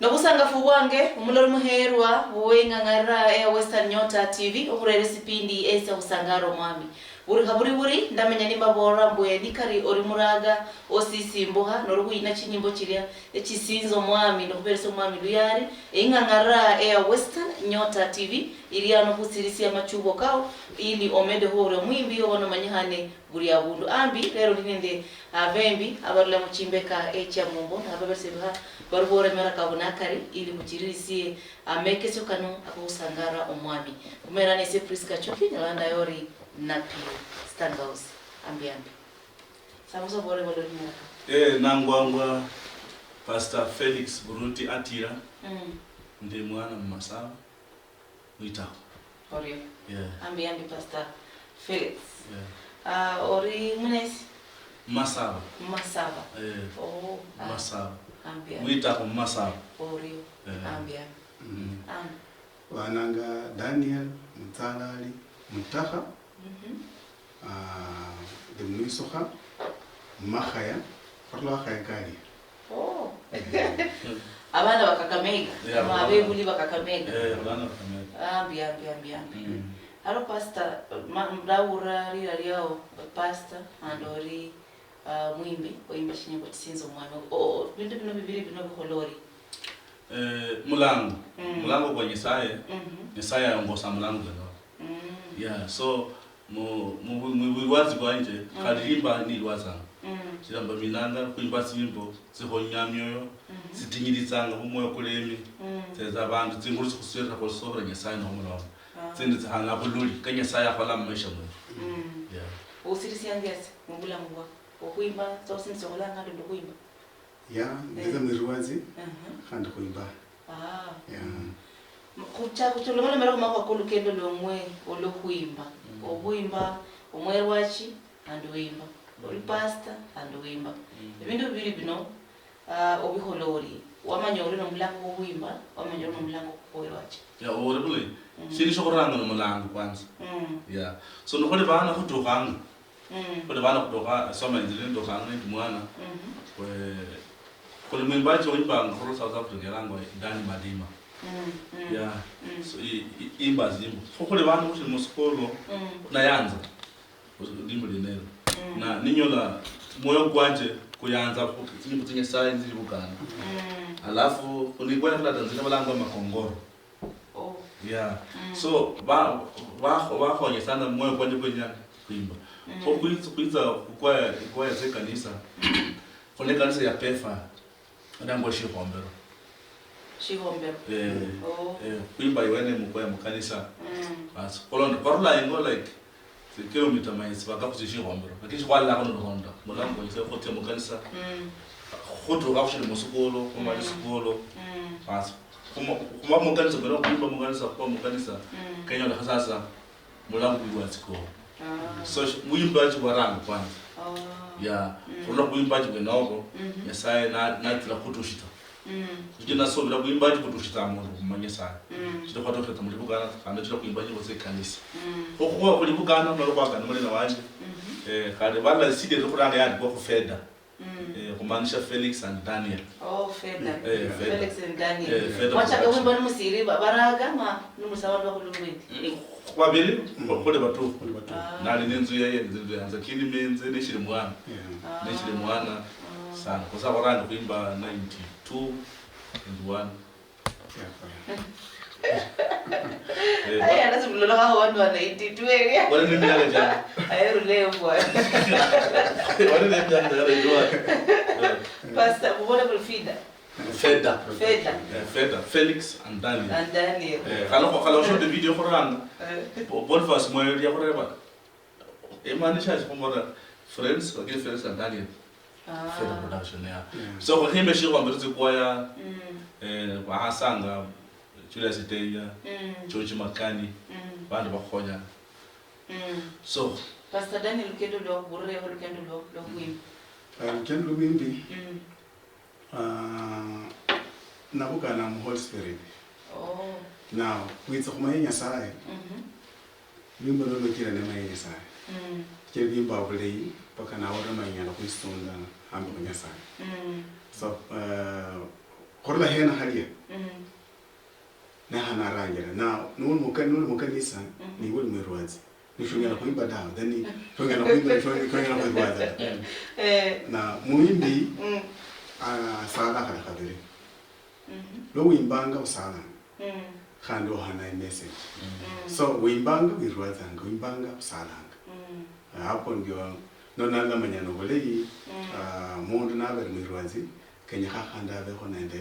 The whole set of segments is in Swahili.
Nokusangafu wange umulori muherwa wengangara ya Western Nyota TV okurere sipindi esa usangaro mwami buri ndamenya nimba bora mbwe nikari ori muraga osisi mboha noruhuina chinyimbo chiria echisinzo mwami nokuberesa mwami luyari engangara ya Western Nyota TV iriano kusirisia machubo kao ili omede hore mwimbi ono manyahane buri abundu ambi lero ninende avembi abarula muchimbeka echa mumbo ababerseha barubore mera kabunakari ili kuchirisi amekesyo kanu akusangara omwami kumera nese Priska Choki nyalanda yori napio standhouse ambi samuso bore bore mera nangwangwa Pastor Felix Buruti Atira ndi mwana mmasaba mwitako orio ambi Pastor Felix ori munesi Masaba Masaba mwitako Masaba orio ambi wananga Daniel Mtalali Mutaha de Muisoha Mahaya parlo khaya kali abana bakakamega mabebuli bakakamega abana bakakamega ambi alo pastor mdaura riao pastor andori mwimbi oimba chinyimbo tisinzo mwami bintu bino bibiri bino biholori mulango kwa Yesaya yongosa mulango no so mu wazi kwanje kalimba ni lwaza chiramba minanga kuimba simbo zihonyamyoyo zitinyirizanga umoyo kulemi teza abantu zinguru kuswera ko sobra Yesaya no muno zindi zihanga bululi kanye Yesaya kwala maisha mwe usirisi angese ngula mwa okuimba zosinzi olanga ndo kuimba ndiza mirwazi khandi kuimba kuchulomela mera kumako kulukendo lomwe olokuimba obuimba omwerwachi andoimba ori pastor andoimba ebintu bibiri bino obiholori wamanyori no mulango obuimba wamanyori no mulango kowerwachi oribule shiri shokoranga no mulango kwanza so no khole bana kutokanga khole bana kutoka soma injili ndokanga ndi mwana khole mwimbaji oimba ngoro South Africa lango Dani Madima so imba zimbo khole bana kuti musikolo na yanza ndimbo linelo na ninyola moyo kwanje kuyanza kuti kutinye science libukana alafu unikwana kula tanzania balangwa makongoro so ba khonye sana moyo kwanje kwenya kuimba kuiza kwa kanisa kone kanisa ya pefa ndango shihombero kuimba iwene mukwa mukanisa basi kolonda parula ingo like kilometer miles bakafuthi shihombero lakini kwala kono honda mulango yise khote mukanisa khoto kafuthi musikolo kuma isikolo basi kuma mukanisa bero kuimba mukanisa kenya la hasasa mulango biwatiko so muimbaji waranga kwanza kuna kuimbaji benogo Yesaya na tula kutushita kujina so bila kuimbaji kutushita mungu kumanyesa chito kwato kwata mulibugana kandi chito kuimbaji bose kanisa okuwa kulibugana no rwaka nomule na wanje kandi bala side rukuranga yandi kwa kufeda kumanisha Felix and Daniel Felix and Daniel wacha kawimba musiri baraga ma numusaba bakulungwini kwabiri kole batu nali nenzu yeye nzindu yanza kini menze neshire mwana sana kosa baranga kuimba 92 and 1 aya nazibulola hawo wantu wa 92 area wale nimiyaga jana ayeru leo kwa wale nimiyaga jana pastor mbona bulfida Feda Felix and Daniel kalo show the video koranga bonfas moyo ya koreba emanisha kumora friends again Felix and Daniel Feda production so kwa hime shiko ambazo kwaya kwa hasanga Julius Teya George Makani bandi bakhonya so Pastor Daniel kendo lo burre ho kendo lo kuimba kendo wimbi nabuka na Holy Spirit now kuitsa kumanya Yesaya wimbo lo kira ne manya Yesaya ke wimba ulei paka na ora manya na kuisonda ambo Yesaya so korla hena halia na hana rangira na nulu mukanisa ni wuli mwerwazi ni shungana kuimba dawa then shungana kuimba shungana kuimba na muimbi sala kana kabiri lo wimbanga usala khandi ohana message so wimbanga wirwazanga wimbanga usalanga hapo ndio nona ngamanyano bolei mundu nabere mwirwazi kenya khanda abe khonende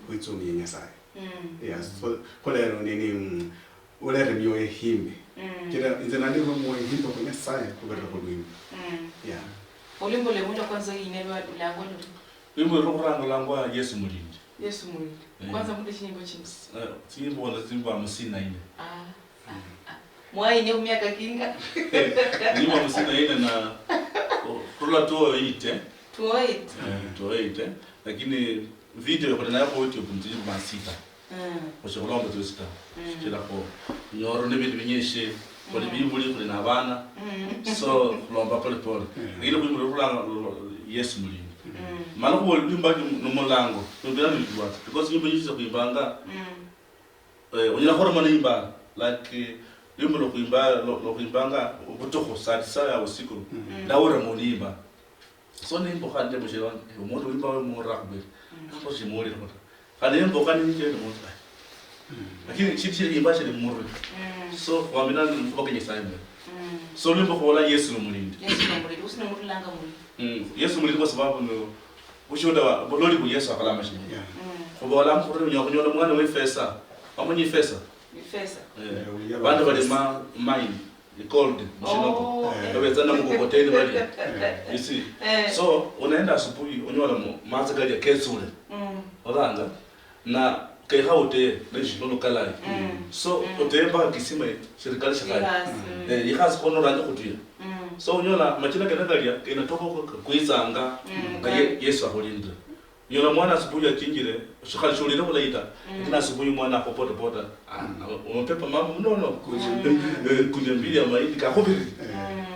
kuitsumi yenyasaye yes so kolero nini olere myo ehimbe kila inzana ndivyo myo ehimbe kwa nyasaye kubera kwa mwimbi yeah olimbo le muda kwanza inelwa lango lo wimbo rokurango langwa Yesu mulindi kwanza muda chimbo chimsi chimbo na chimbo amusina ine mwai ne miaka kinga nyuma amusina ine na kula tuo ite lakini video kwa nayo kwa YouTube ndio masita kwa sababu ndio sita kila kwa nyoro ne bintu binyeshe kwa bibuli kwa na bana so lomba pole pole ile kwa mrula Yesu mulindi mana ko limba no mulango to bya ni duwa because nyimbo nyingi za kuimbanga unyina khora mana imba like limbo lo kuimbanga ubutoko saa ya usiku daura munimba so ni mbo khande mo jewa umuntu ulimba mo rakbe hapo jimori ndo khande mbo khande ni jeno mo lakini chiti imba chele murri so kwa mina mfuko kenye saimbe so limbo khola Yesu mulindi usina mulanga mulindi Yesu mulindi kwa sababu no ushoda wa bololi ku Yesu akalama shini kubola mkhuri nyokunyola mwana we fesa amunyi fesa bantu bali mind cold mshinoko babezana mukokoteni bali you see so unaenda asubuhi unyola mazi gari ya kesule oranga na kai haute nishino kalai so utemba kisima serikali shakali yikazi kono ranja kutuya so unyola machina kana galia inatoka kuizanga Yesu aholinde nyola mwana asubuhi akinjire shikali shulile kulaita kina asubuhi mwana popote popote umepepa mama no kunyambili ya maidi kakubiri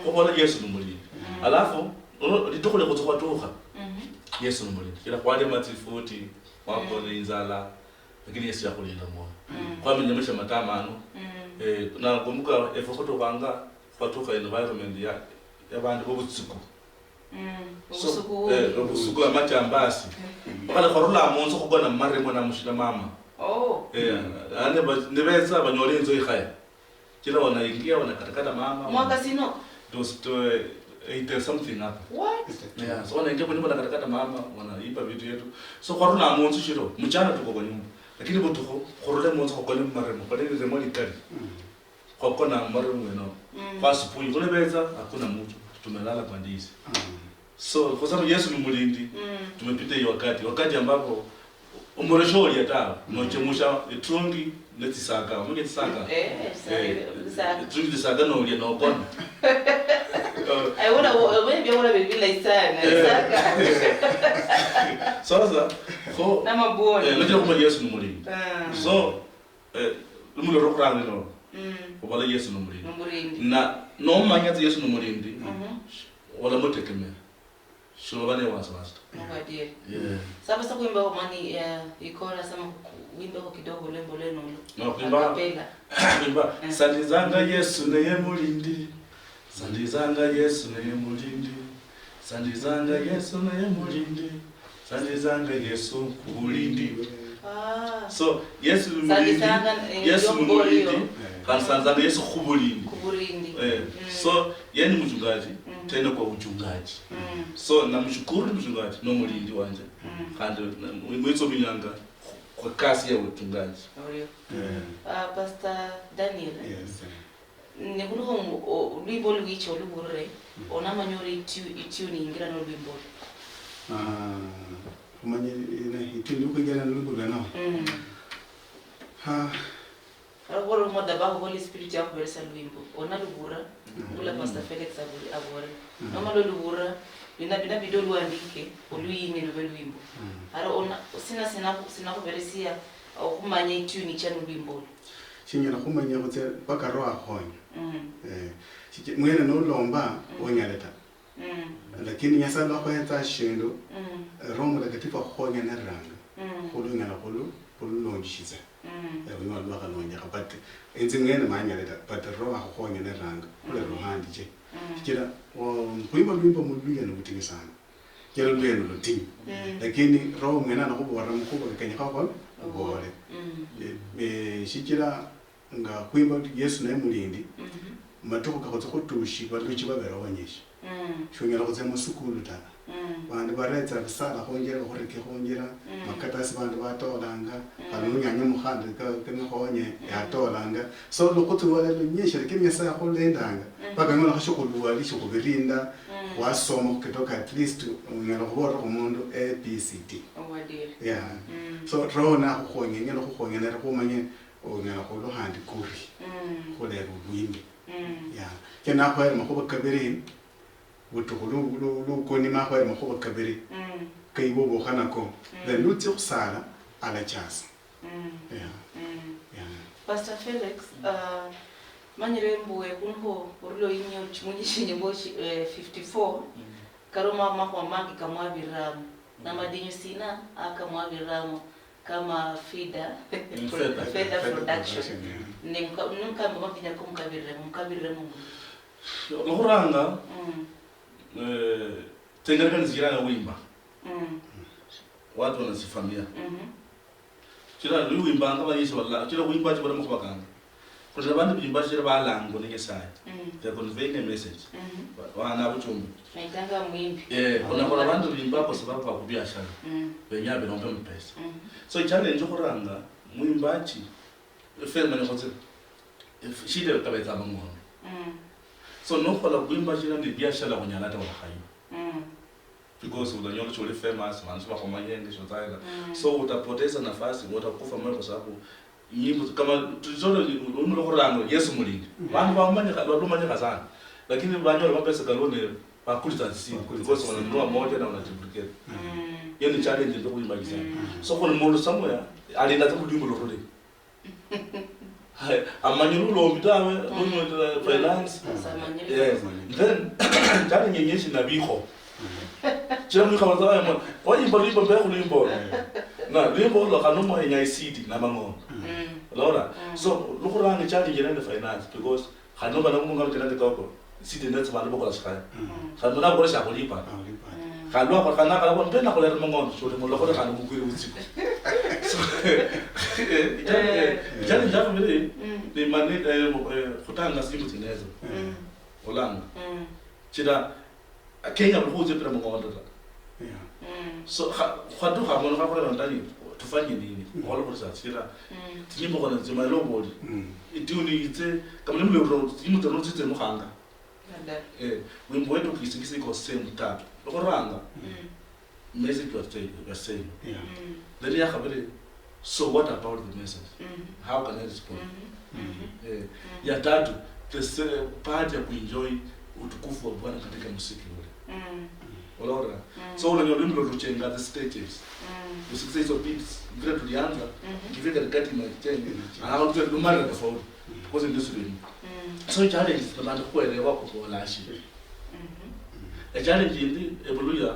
kobola Yesu numulinde alafu litokole kutoka Yesu numulinde kila kwa ile matifoti wapo inzala lakini Yesu yakulinda mwana kwa mnyamesha matamano na kumbuka efokoto kwanga kwatoka environment ya bantu bobutsuku obusuku amachambasi bakala kharula monzo kugona maremo na mushila mama ane nebeza banyole nzo ikhaya kila wana ingia wana katakata mama mwaka sino those to 80 something up so wana ingia kwenye katakata mama wana ipa vitu yetu so kharula monzo shiro mchana tuko kwa nyumba lakini botuko khorole monzo kugona maremo kwa nini zemoni kali kwa kona maremo no kwa asubuhi kule beza hakuna mtu tumelala kwa ndizi so kwa sababu Yesu ni mulindi tumepita hiyo wakati ambapo umoreshori hata nochemusha itrungi netisaka mwenye tisaka itrungi tisaka no ulia no kona I wanna be like isaka sasa ko na maboni ndio kama Yesu ni mulindi so lumulo rokranga no kwa Yesu ni mulindi na no manya Yesu ni mulindi wala mutekemea shobane waswasta ngwadie sasa kuimba kwa mani ikora sama wimbo kwa kidogo lembo leno no kuimba sandizanga Yesu naye mulindi sandizanga Yesu naye mulindi sandizanga Yesu naye mulindi sandizanga Yesu kulindi so Yesu mulindi Yesu mulindi kansanzanga Yesu kubulindi so yani mchungaji tena kwa uchungaji so namshukuru mchungaji no mulindi wanje kandi mwezo binyanga kwa kasi ya uchungaji Pastor Daniel ne kuno libo lwicho lubure ona manyori itu ni ingira no libo kumanye ina itu lukugera no libo na Agora mo da bago Holy Spirit ya kuberesa lwimbo ona lubura ula Pastor Felix abore no malo lubura bina bido luandike oluyini lwimbo ara ona sina kuberesia okumanya ituni cha lwimbo chinyana kumanya kutse bakaro ahonya mwene no lomba onyaleta lakini nyasala kwa eta shindo roho mtakatifu ahonya na ranga khulu ngala khulu lonjisa wina lwa ka lonja but enzingene manyale but roha khonye ne ranga kule rohandi je kila kuimba lwimbo muluya no kutingisana kila lweno lutingi lakini roho ngena na kubora mkubwa kenya kwa bore shikira nga kuimba Yesu naye mulindi matuko kakotso kutushi baluchi babera wanyeshi shongera kutsema sukulu ta bantu baretsa bisala khongera khoreke khongera makatasi bantu batolanga kalunyanya mukhande kene khonye yatolanga so lokuthu wala lunyesha kemya sa kholendanga bagangona khashukuluwa lishukubirinda wasoma kutoka at least ngelo khobora kumundu ABCD yeah so rona khonye ngelo khonye nere khomanye ngelo kholohandi kuri kholero lwimbi yeah kena khwere makhoba kabiri butukulu koni mahwere makhoba kabiri kaibo bokhanako then lutsi khusala ala chasa yeah Pastor Felix manyire mbuwe kunho urlo inyo chimunyishinye boshi 54 karoma makwa mangi kamwabiramu na madinyo sina akamwabiramu kama feeder production nimkamba mabinya kumkabirire mungu Ngoranga tengereka nzirana wimba watu wanasifamia kila wimba ngaba yesu wallahi kila wimba chibona mukubakanga kuna bantu bimba chira balango nekesaya they convey a message wana buchumbi naitanga mwimbi kuna bantu bimba kwa sababu kwa kubiashara benyabe nombe mpesa so challenge ngoranga mwimbachi film ne khotse shile kabetsa bangono so no khola kuimba chira ndi biashara kunyalata wa hayo because unanyoka chole famous manzi wako mayenge shozaila so utapoteza nafasi utakufa moyo kwa sababu nyimbo kama tulizono unokhoranga Yesu mulindi bantu bamanya sana lakini banyo bapesa kalone bakulita sisi because wananua moja na wanajibukela hiyo ni challenge ndio kuimba sana so kwa mundu somewhere alinda kumudimbo lorode amanyulu lo mitawe unyo finance yes then challenge nyeshi na biko Chama kama zawa mo wajimbo limbo mbele kulimbo na limbo lo kanomo enya city na mango lora so lukuranga challenge nende finance because kanoba na mungu ngalo koko city ndetse bantu bokola shikaya kanoba bokola shakulipa kalwa kwa kana kala kwa mpenda kolera mango shole mo lokole kana mugwiri utsiku so challenge japo mbele ni mane kutanga simu tinezo olanga chira Kenya mkuje pira mngondo so khadu khamona khapora ndani tufanye nini ngolo kurisa tsira tinyimbo kana tsima lo bodi ituni itse kama nimle ro imuto no tsitse mukhanga wimbo wetu kisikisi ko same tatu lokoranga message was saying then ya khabere so what about the message how can I respond ya tatu the part ya kuenjoy utukufu wa Bwana katika muziki ule Olora so unanyo limbo luchenga the stages usikise hizo beats vile tulianza kivika katikati na change anaanza kumara tofauti because ndio sio so challenge is the kuelewa kwa lashi a challenge in the evoluya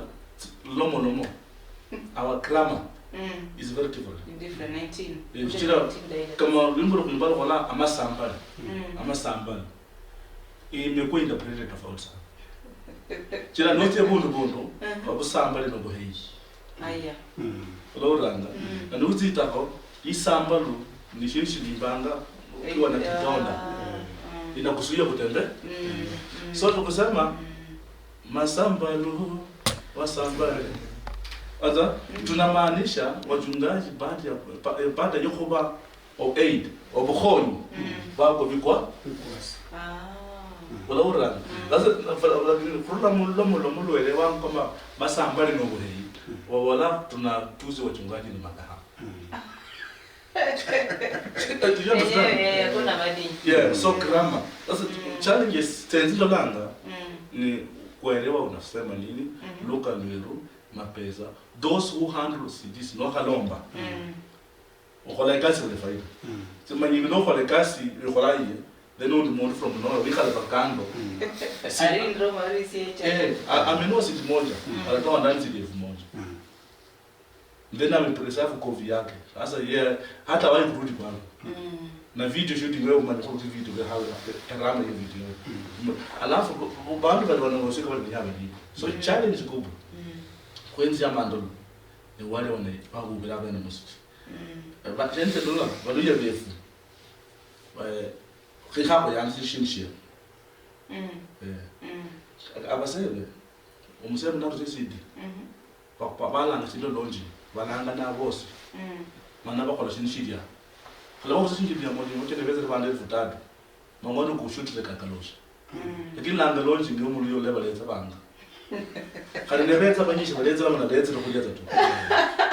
lomo our grammar is very different 19 kama limbo kuimbala wala amasamba imekuwa interpreted tofauti sana chira note bundu babusamba lino boheyi aya loranga na nuzita ko isamba lu nishishi libanga ukiwa na kidonda inakusuia kutembea so tukusema masamba lu wasamba aza tunamaanisha wachungaji baada ya kuba o aid obukhoni bako bikwa wala uranga sasa furula mulo elewa kama basamba lino boheyi wala tunatuzi wachungaji ni magaha yeah so grammar sasa challenges tenzi langa ni kuelewa unasema nini luka niru mapeza those who handle this no kalomba ukola kasi le faida sema ni no kola kasi ukola ye they know the money from no we kala bakando alindro marisi ameno siti moja alitoa ndani siti moja then amepreserve kovi yake. Sasa yeye hata wahi kurudi kwangu. Na video shooting wewe mnafanya video vya hawa karama hiyo video. Alafu baadhi wale wanaosika wale ni hawa hivi. So challenge kubwa. Kwenzi amandolo ni wale wao bila bana muziki. But gente dola waluya befu. Khikhapo yansi shinshia. Abasebe umsebe nazo sisidi. Bala ngisilo lonji. Balanga na boss. Mana bakhola shinshia. Kalau saya sendiri yang mau jadi bezer pandai futad, mengonu kushoot dekat kalus. Jadi langgar launch ini umur yo level itu bangga. Kalau level itu banyak sih, level itu mana level itu kuliah tu.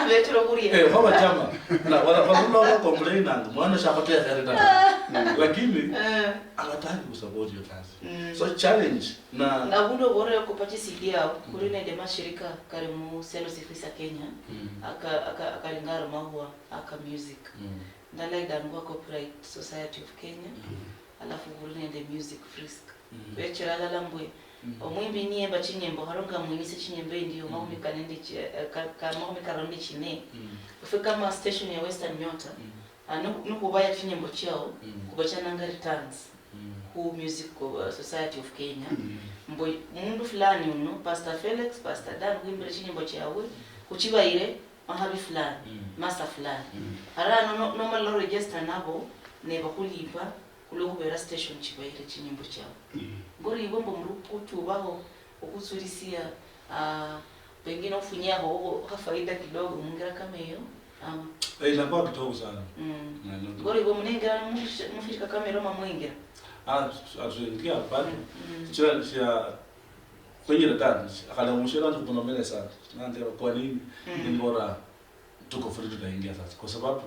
Level itu kuliah. Kau macam mana? Kalau orang komplain nang, mana siapa tu yang hari nanti. Lagi ni, alat tadi usah buat je kan. So challenge. Na bundo bora ya kupachi CD yao, kulina dema shirika karimu selo sifisa Kenya, akalingara mahua, aka music. Ndalaidanwa Copyright Society of Kenya. Alafu gurine the music frisk. Wechera lalambwe. Omwimbi niye bachinyembo haronga mwinisi chinyembe ndiyo mahumi kanende mahumi karonde chine. Ufika kama station ya Western Nyota. Nukubaya chinyembo chao kubachana nga returns. Who Music Society of Kenya. Mbo mundu fulani uno Pastor Felix, Pastor Dan kuimbira chinyembo chao kuchiba ile mahabi fulani, master fulani. Ara normal law register nabo ne bakulipa kulokubera station chibaire chinyimbo chao. Ngori ibombo mrukutu baho okusurisia pengine ufunyaho hafaida kidogo mungira kama hiyo. Inakuwa kidogo sana. Ngori ibombo nengira mufika kamera mamwengira. Atuingia bado. Chia kwenye datani akala mshira ndio tunaomba sana. Ndio kwa nini ni bora tuko free tunaingia sasa kwa sababu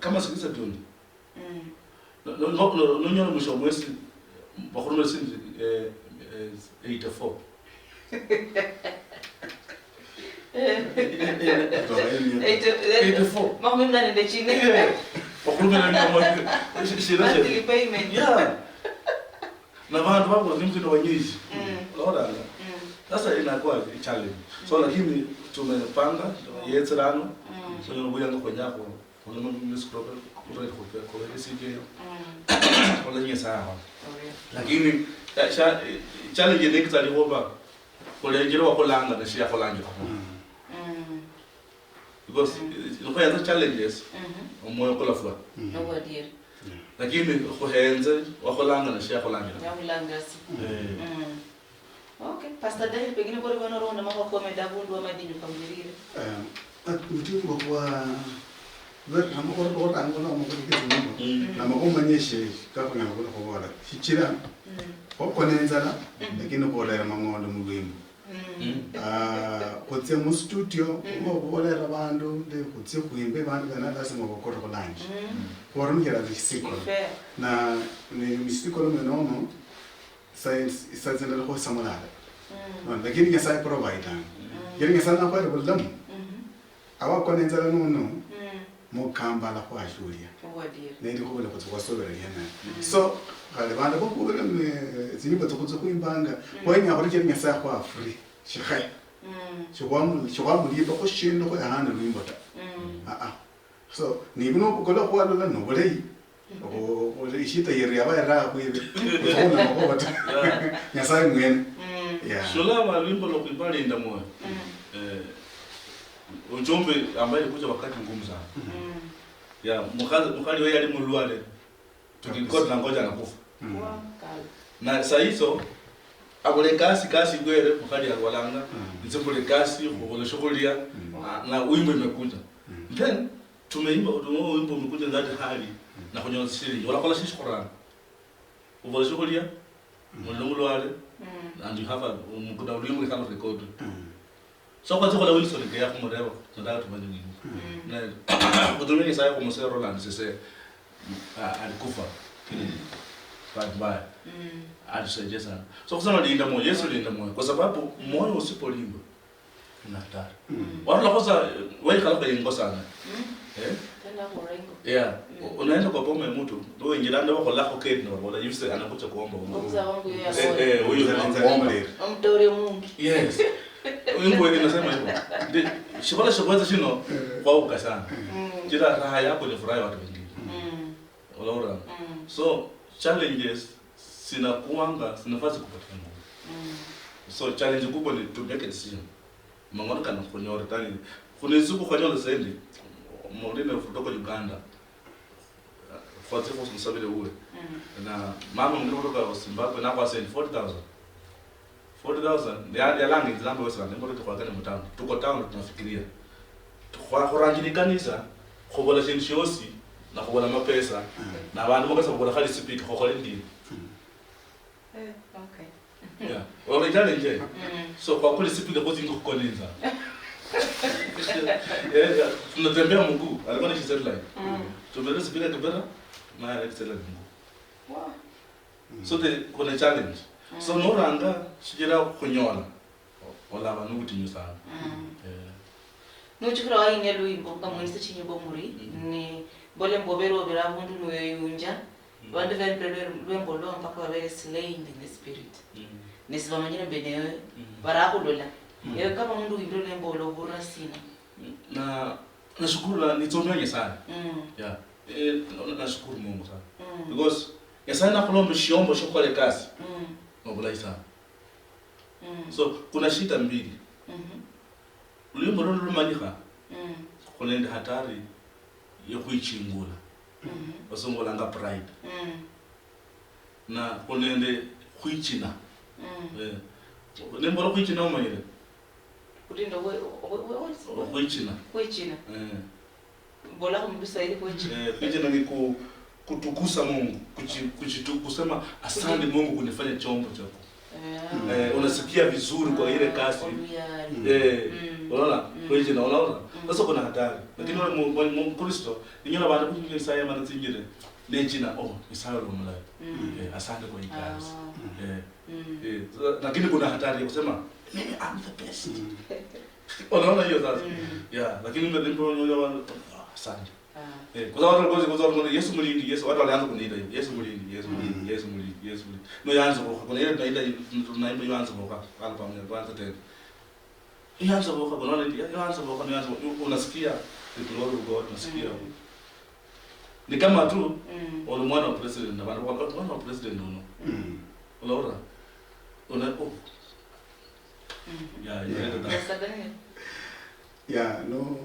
kama sikisa tuni. No nyono mwisho mwezi bakhuluma sindi 84. 84. Mama mnane de chini. Bakhuluma na mmoja. Shira payment. Yeah. Na vandu vako nimtino wanyishi. Unaona? Sasa inakuwa challenge. So lakini tumepanga yetserano. So ngoya ngokonyako. Kuna music program kwa CJ. Kwa nyinyi sawa. Lakini challenge ni kitali hoba. Kwa njiro wa kolanga na shia kolanga. Because ngoya the challenges. Omoyo kola fwa. No dear. Lakini kuhenze wakolanga na shia kolanga. Yakulanga si. Okay, Pastor Daniel pengine kwa wana ronda mama kwa medabundu ama dini kamjirire. Mtimu kwa wewe kama kwa ronda ngona mukuri kitu na makomanyeshe kako na ngona kwa bora. Hichira. Kwa nenzala lakini kwa lera mangondo mugwimbu. Kutse mu studio ngo bolera bandu de kutse kuimbe bandu kana lazima bakora ko lunch. Kwa rumira zisiko. Na ni misiko lo menono science isazenda ko samala. Lakini ngasa provide. Yeri ngasa na kwa buldam. Awa ko nenzala no mukamba la kwa shuria. Ne ndi ko bele ko sobera yana. So kale banda ko kubela zinyimbo tukutse kuimbanga kwa nya ko kiri ngasa kwa free. Shikai. Shikwamu lipa ko shindo ko hana lwimbo ta. So ni bino ko la kwa la no bolei. O ishita yeri abara ku ibe. Ona ko bata. Nyasa ngene. Yeah. Shola malwimbo lo kuibali nda moyo. Ujumbe ambaye kuja wakati ngumu sana. Ya mukali wewe ali mulwale. Tukikota na ngoja nakufa. Na saa hizo abule kasi gwere mukali alwalanga nzibule kasi ubole shukulia na wimbo imekuja then tumeimba wimbo umekuja ndani hali na kwenye siri wala kola shishi Qur'an ubole shukulia mulungu wale and you have a mukuda wimbo kama record so kwa sababu wimbo sio ya kumrewa tunataka tumanye wimbo na kutumia saa kwa Msero Roland sasa alikufa bye alisaidia sana. So kusema linda moyo, Yesu linda moyo kwa sababu moyo usipolimba una hatari. Watu lakosa wewe kalaka yengo sana. Tena morengo. Yeah. Unaenda kwa pombe mtu, ndio injilanda wako lako kete na wala yuse anakuja kuomba. Mza wangu yeye. Huyo anaomba. Amtore Mungu. Yes. Wimbo ile nasema hivyo. Shibala shibala shino kwa ukasana. Kila raha yako ni furaha ya watu wengine. Unaona? So challenges sinakuanga sinafasi kupatikana. So challenge kubwa ni to make a decision. Mangona kana kunyora tani. Kunisiku kunyora zaidi. Mwingine kutoka Uganda. Kwa sababu msabiri uwe. Na mama mwingine kutoka Zimbabwe na kwa send 40,000. 40,000 ya langi nzambo wesa ndio kwa kana mtano. Tuko town tunafikiria. Tukwa kuranjini kanisa khobola shinshiosi na khobola mapesa na abantu bokasa khobola khali speak khokhole ndini. Okay. Yeah. Originally nje. So kwa kule speak kwa zingo kukoneza. Tunatembea mguu. Alikuwa ni satellite. Tumele speak kibera na ile satellite mguu. Wow. So kuna challenge. So noranga shijira kunyola. Wala abantu kutinyo sana. Nuchukura wa inye luimbo kamwese chinyimbo muri ni bole mbobero bera mundu nuyunja bandu vempre lwembo lo mpaka wabere slain in the spirit nisibamanyire benewe barakulola ewe kama mundu wimbro lwembo lo burasina na nashukuru nitsomenya sana yeah nashukuru Mungu sana because yasana kulomba shiombo shokole kazi ngobulai sana so kuna shida mbili Ulimbo lolo lumanyika. Kunende hatari ya kuichingula. Basongola nga pride. Na kunende kuichina. Lembo lo kuichina umanyire. Kulindo Kuichina. Kuichina. Bola kumbusa ile kuichina. Kuichina ni kutukusa Mungu, kusema asante Mungu kunifanya chombo chako. Unasikia vizuri kwa ile kazi. Unaona? Kuichina unaona? Sasa kuna hatari. Lakini wale Mkristo, ninyona baada kuingia Isaya maana zinjire. Nechina Isaya lo mulai. Asante kwa hii kazi. Lakini kuna hatari ya kusema mimi I'm the best. Unaona hiyo sasa? Yeah, lakini ndio ndio asante. Kwa sababu Yesu mulindi, Yesu watu walianza kuniita hiyo. Yesu mulindi, Yesu mulindi, Yesu mulindi, Yesu mulindi. No yanza kwa kuna ile tunaimba yanza kwa pale pamoja kwanza tena. Yanza kwa kuna ile yanza kwa yanza unasikia the glory of God unasikia. Ni kama tu wale mwana wa president na watu mwana wa president ndio. Unaona? Yeah, no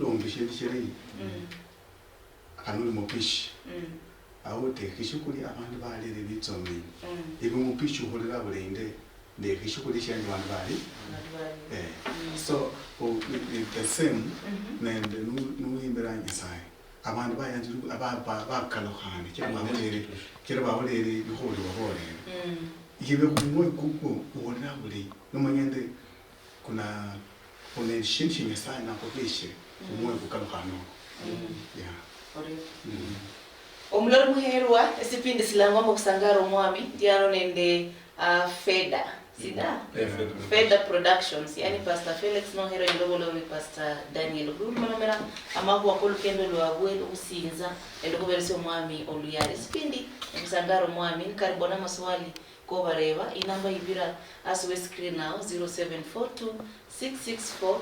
longe sheri anu mopishi awote kishukuri abantu balere bitsomi ibi mopishi uholera bulende ne kishukuri shandi abantu bali so the same and no imbera nyasai abantu bayanziru abakalokhane kira baholere biholi baholere ibe kumwe kuko uholera buli nomanyende kuna shinshi sana kwa kishe umwe kukalukhano omulori muherwa esipindi silangwa mukusangara omwami ndiano nende Feda Feda Productions yani Pastor Felix Nohero ndobolo ni Pastor Daniel Gurumamera amakuwa kolukendo lwabwe usinza endokuberesyo omwami oluyari esipindi mukusangara omwami karibona maswali ko bareba inamba ibira as we screen now 0742 664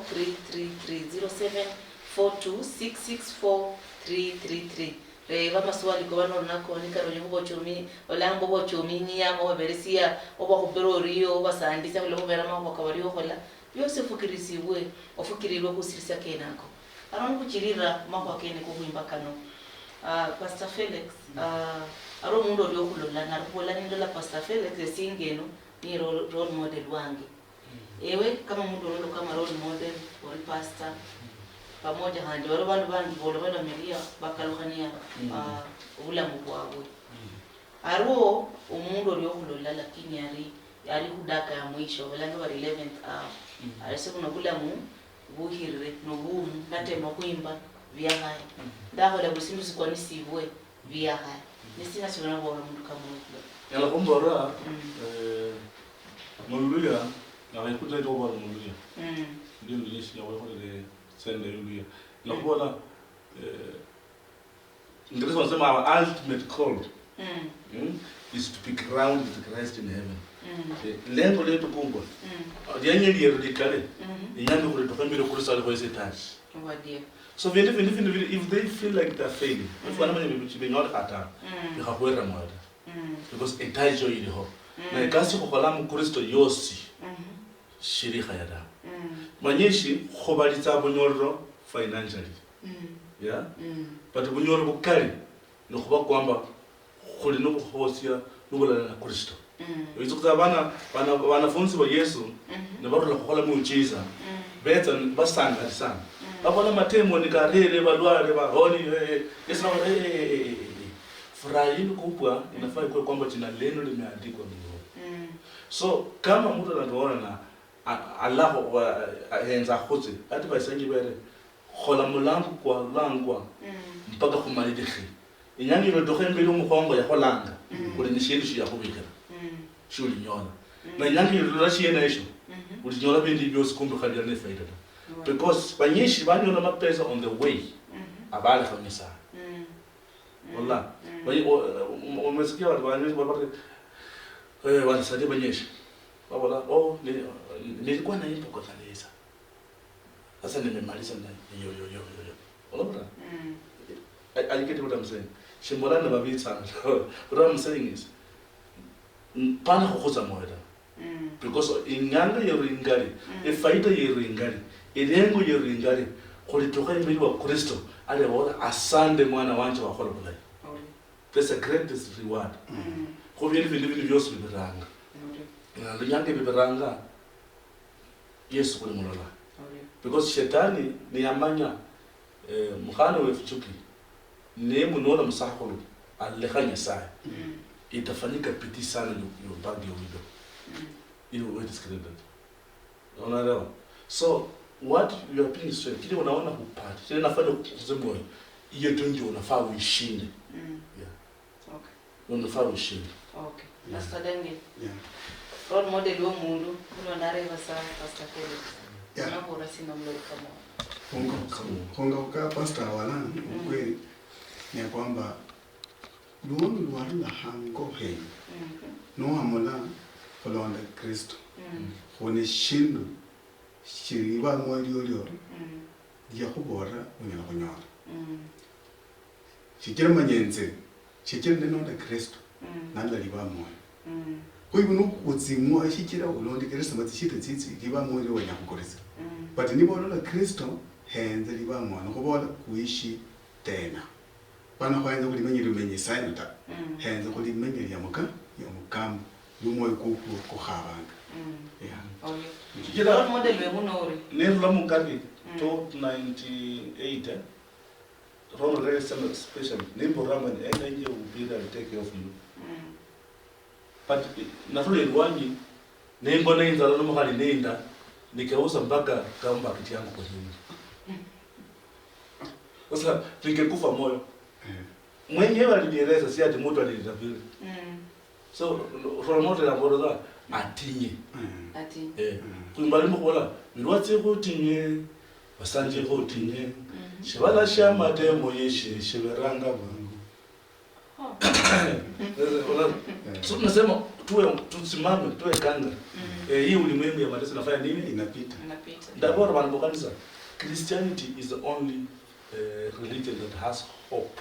333 reba maswali ko bano nako ni karo nyo bochomi olambo bochomi ni yamo baberesia oba kubero rio basandisa kule kubera mako kabariyo hola byose fukirisibwe ofukirirwe kusirisa kenako aron kuchirira mako akene ko kuimba kano Pastor Felix aro mundo lyo kulola na kubola ni ndola Pastor Felix esingeno ni role model wangi ewe kama mundo lolo kama role model wa pastor pamoja handi wale bantu bolo bana melia bakalukhania ubulamu bwabwe aro umundo lyo kulola lakini ari kudaka ya mwisho balanga bari 11th arese kuna bulamu buhirire no bumu natema kuimba vya ndaho la busindu sikwani sibwe vya nisina sibona bora mundu kama huyo yala kumbora muluya na ikuta ito bora muluya ndio nilishi ya wako ile sende muluya na kubona ndio wanasema our ultimate call is to be crowned with Christ in heaven lengo letu kubwa ndiye ndiye likale inyanga kule tukambira kuri sala kwa setani so vile if they feel like they're failing if wana manye bichibenga hata bikakwera mwada because entajo ile ho na kasi ko kalamu Kristo yosi shirika ya damu manyeshi khobalitsa bunyoro financially yeah but bunyoro bukali no kuba kwamba khuli no kuhosia nubula na Kristo yizo kuzabana wanafunzi wa Yesu ne barula khola mu chiza betsa basanga sana abona matemo nikarele balwale bahoni Yesu furahi kubwa inafaa kwa kwamba jina leno limeandikwa mbinguni so kama mtu anatuona na Allah henza khotse ati basengi bere khola mulangu kwa langwa mpaka kumalidikhi inyangi lo dokhembele umukhongo ya kholanga kule nishindu ya kubikira shuli nyona na inyangi lo rashiye na isho ulinyola bindi byose kumbe khalia ne faida because banyishi banyona mapesa on the way abale khamisa wallah umesikia watu wanyishi babake wanasaidia banyishi wala nilikuwa naimba kwa kanisa sasa nimemaliza na yo unaona I get what I'm saying shimbolana babi sana what I'm saying is pana kukosa moeda because inyanga yoringari efaida yoringari elengo yoringari kulitoka imbili wa Kristo ale wala asande mwana wanje wa khola bulai that's a greatest reward ko vile vyose biranga na nyange biberanga Yesu kule mulola because shetani ni amanya mukhana wefuchuki ne munola msakolo alekanya saya itafanyika piti sana yo bagi yo wido hiyo wewe discredit unaelewa so what you are being said kile unaona kupata kile nafanya kusema hiyo ndio unafaa uishinde yeah okay unafaa uishinde okay nasadenge role model wa mundu unareva sana Pastor Felix na bora sina mlo kama honga kwa pastor wala kweli ni kwamba luono luarula hango he no amola kolonda Kristo one shindu shiriba mwaliolio ya kubora unyala kunyora shikira manyenze shikira nenda Kristo nanda liba moyo ko ibunu kuzimwa shikira ulonde Kristo matishita tsitsi liba moyo wanya kukoreza but ni bona Kristo henze liba moyo kubola kuishi tena bana kwanza kulimenyera umenye sayita henze kulimenyera ya mukam yumoyo ku khabanga yeah jira model we munori nerula mukabi top 98 Rono really special nimbo ramani nje ubira take care of you but natule rwanyi nengo nenza lo muhali nenda nikauza mpaka kamba kiti yangu kwa nini sasa ningekufa moyo mwenyewe alinieleza si ati mtu alinieleza vile so role model ambazo atinye kumbali mukhola milwatse kutinye basanje kutinye shibala shama demo yeshi shiberanga bangu so tunasema tusimame tuwe kanga hii ulimwengu ya mateso nafanya nini inapita ndabora bana bokanisa Christianity is the only religion that has hope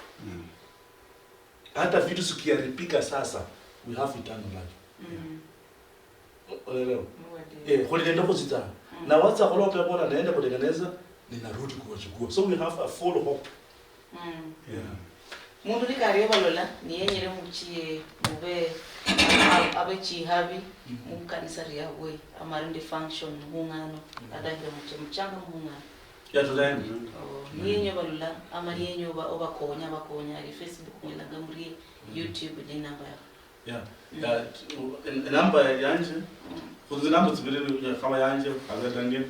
hata vitu sikiaripika sasa we have eternal life olewa kule ndio kuzita na what's akolope bona naenda kutengeneza ninarudi kuwachukua so we have a full hope yeah mundu likariyo balola niyenyere muchie mube abechi habi mukanisa riyawe amarinde function hungano adahira mchanga hungano ya tulaenda niyenyo balola amariyenyo obakonya ari Facebook mwela gamuri YouTube je namba ya namba yanje kuzi namba zibiri kama yanje azatange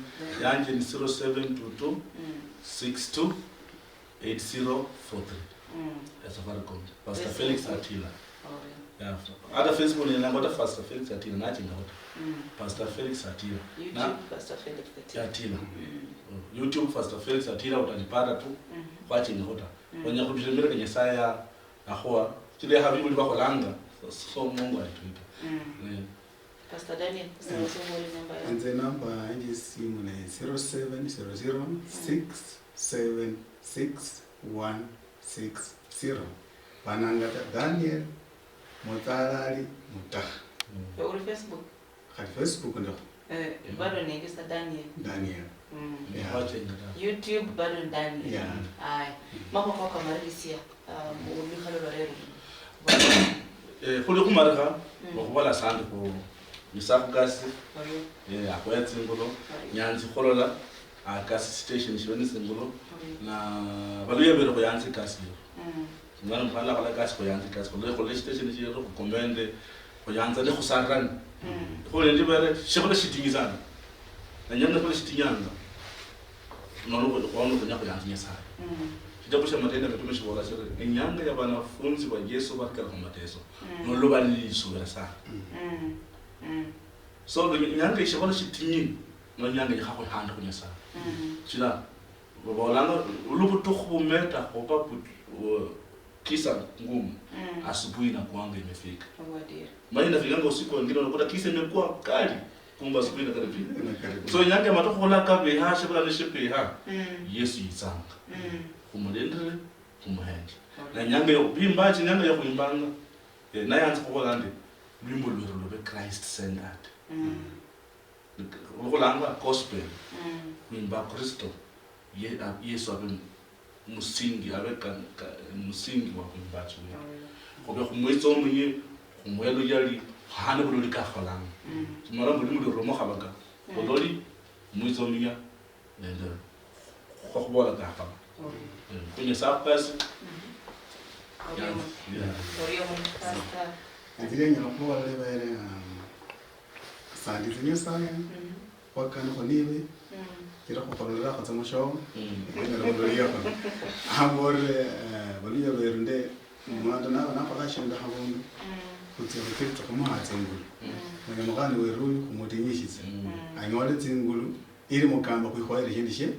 yanje ni 0722 62 8043 Safaricom Pastor Felix Atila yeah ada Facebook ni namba Pastor Felix Atila nachi ngota Pastor Felix Atila na Pastor Felix Atila YouTube Pastor Felix Atila utanipata tu kwachi ngota wanya kubirimira kwenye saya na kwa kile habibu libako langa so Mungu alituita Pastor Daniel usiwasome ile namba yako. Anze namba yangu simu ni 0700676160. Banangata Daniel Mutalali Mutah. Kwa Facebook. Kwa Facebook ndo. Bado ni Daniel. Daniel. YouTube bado Daniel. Yeah. Ai. Mama kwa kamarisia mukalo lorero. Kule kumaraka bakubala sande ko misakugasi akwetsi ngulo nyanzi kholola gas station shibeni singulo na baluye bero yanzi gas ngana mpala kala gas ko yanzi gas ko le station shiro ko komende ko yanza le khusarani ko le ndibere shibole shitingizana na nyanga ko shitinyanga nono ko ono ko nyako yanzi nyasa Jabusha matenda mtume shibola shiro inyanga ya banafunzi ba Yesu bakala ku mateso no lo bali subira sa so inyanga ishibola shitinyi no nyanga ya khako handa kunyasa chila bobolanga ulubu tukhumeta hopa kisa ngumu asubuhi na kuanga imefika maana inafika usiku wengine wanakuta kisa imekuwa kali kumba asubuhi na karibu so nyanga matokhola kabe ha shibala nishipe ha Yesu yitsanga kumulendele kumuhenje na nyanga yokubimba nyanga yokuyimbanga na yanzi kokolande lwimbo lwero lwe Christ centered ukulanga gospel kuimba Kristo Yesu abe musingi abe musingi wa kuimba chwe kobe kumwetso omunye kumwelo yali hana bululi ka kholanga tumara bululi mu romo khabaga bodoli mwetso omunya nende khokhbola ka khaba kwenye sapasi Andile nyakubwa lebere sandi zinyo sana wakana konibe kira kukolera khatamo show ngero ndoriyo amore baliya berunde mwanda na pakashinda habundu kuti ukitwa kumuhatse ngulu mwe mugani weruyu kumutinyishitse anyole tsingulu iri mukamba kwikhwaira yindishe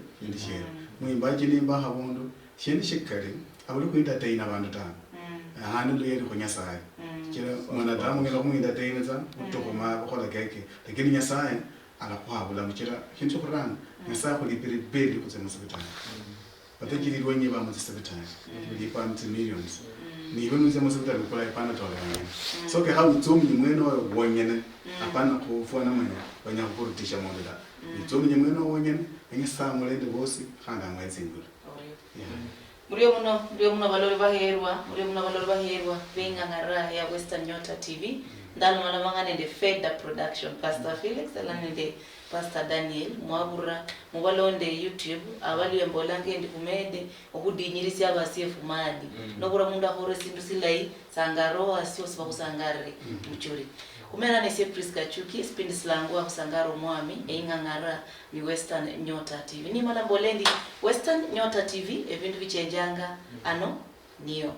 mwimbaji nimba habundu shindi shikali abuli kuentertain abantu ta ahandi luyeri kunyasaye kira mwanadamu ngela kuentertain za utokoma bakhola keke lakini nyasaye alakwabula mukira kintu kurana nyasaye kulipiri beli kutsema sabitana batakiri rwenye ba mu sabitana lipa millions ni bano zema sabitana kukola ipana tola so ke hawo tsomi mweno wonyene apana kufuna manya banya kurutisha mondela tsomi mweno wonyene ngisa mulende bosi khanga ngwezingula Muriyo muno balori baherwa bengangara ya Western Nyota TV ndalo malamanga de Feda Production Pastor Felix alanende Pastor Daniel mwabura mubalonde YouTube abali embolange ndi kumede okudinyirisi abasifu madi nokura munda hore sindu silai sangaro asio siba kusangare muchuri kumena nese Priska Chuki spindi slangu wa kusangaro mwami engangara ni Western Nyota TV ni malambolendi Western Nyota TV evindu vichenjanga ano niyo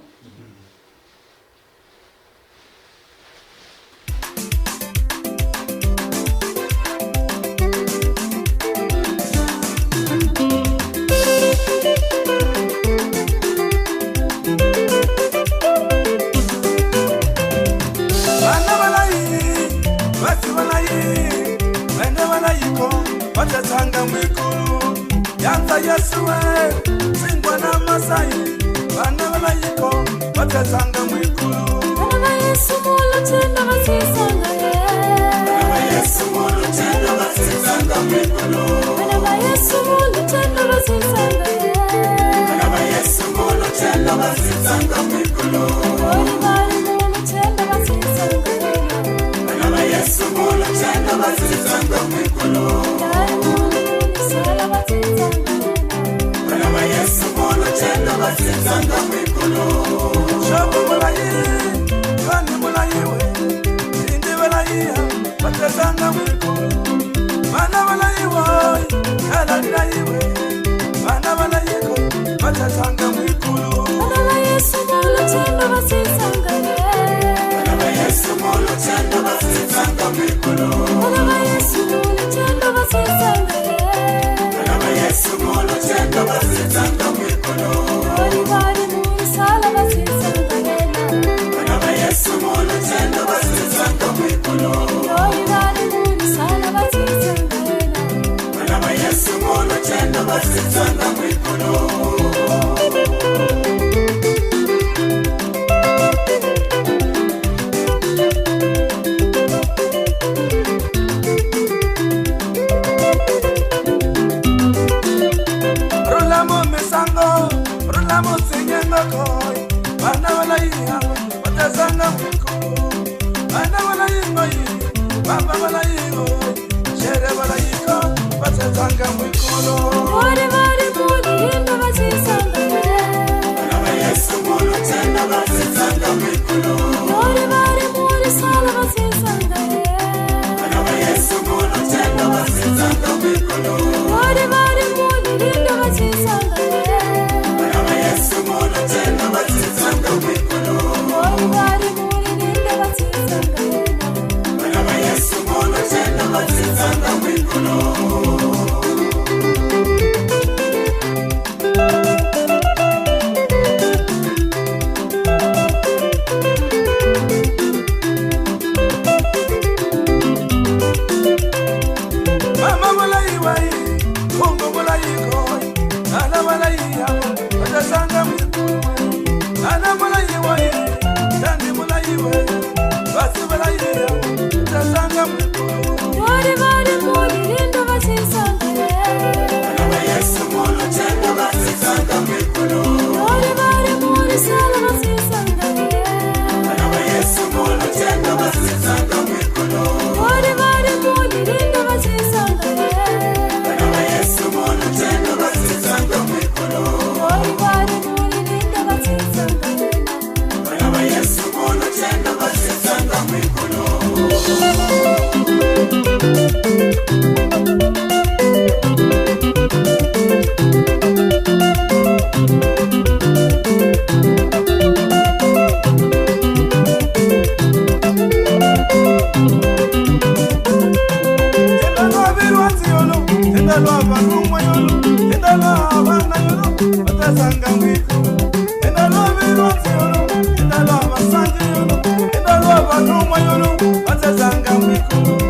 Watatanga mwikulu yanza Yesu we singwa na Masai bana balayiko watatanga mwikulu bana Yesu mulu tenda basisanga bana Yesu mulu tenda basisanga mwikulu bana Yesu mulu tenda basisanga bana Yesu mulu tenda basisanga mwikulu bana mulu tenda basisanga bana Yesu mulu tenda basisanga mwikulu Sanga mwikulu Shabu mulayi Kani mulayiwe Indi walayiya Batazanga mwikulu Bana walayiwe Kala nilayiwe Bana walayiko Batazanga mwikulu Bana Yesu mulu tendo basisanga Bana Yesu mulu tendo basisanga mwikulu Bana Yesu mulu tendo basisanga Bana Yesu mulu tendo basisanga mwikulu Yesu mulu tendo basisanga mwikulu Mala musinye ngakoi Bana wala iya Watazanga mwikulu Bana wala ingoi Baba wala ingoi Shere wala iko Watazanga mwikulu Wari wari muli inda wasisanga Bana wa Yesu mulu tena wasisanga mwikulu Wari wari muli sala wasisanga Bana wa Yesu mulu tena wasisanga mwikulu Wari wari muli inda wasisanga Bana wa Yesu mulu tena wasisanga mwikulu Wari wari muli inda wasisanga Bana wa Yesu mulu tena wasisanga mwikulu Mama wala iwai Mungu wala ikoi Nana wala iya Watazanga mwikulu Nana wala iwai Dani wala iwe Basi wala iya Watazanga mwikulu Wari wari muli inda wasisanga Bana wa Yesu mulu tena wasisanga mwikulu Wari wari muli sala wasisanga Bana wa Yesu mulu tena wasisanga mwikulu Wari wari muli inda wasisanga Bana wa Yesu mulu tena wasisanga mwikulu Wari wari muli inda wasisanga Bana wa Yesu mulu tena wasisanga mwikulu Watazanga mwikulu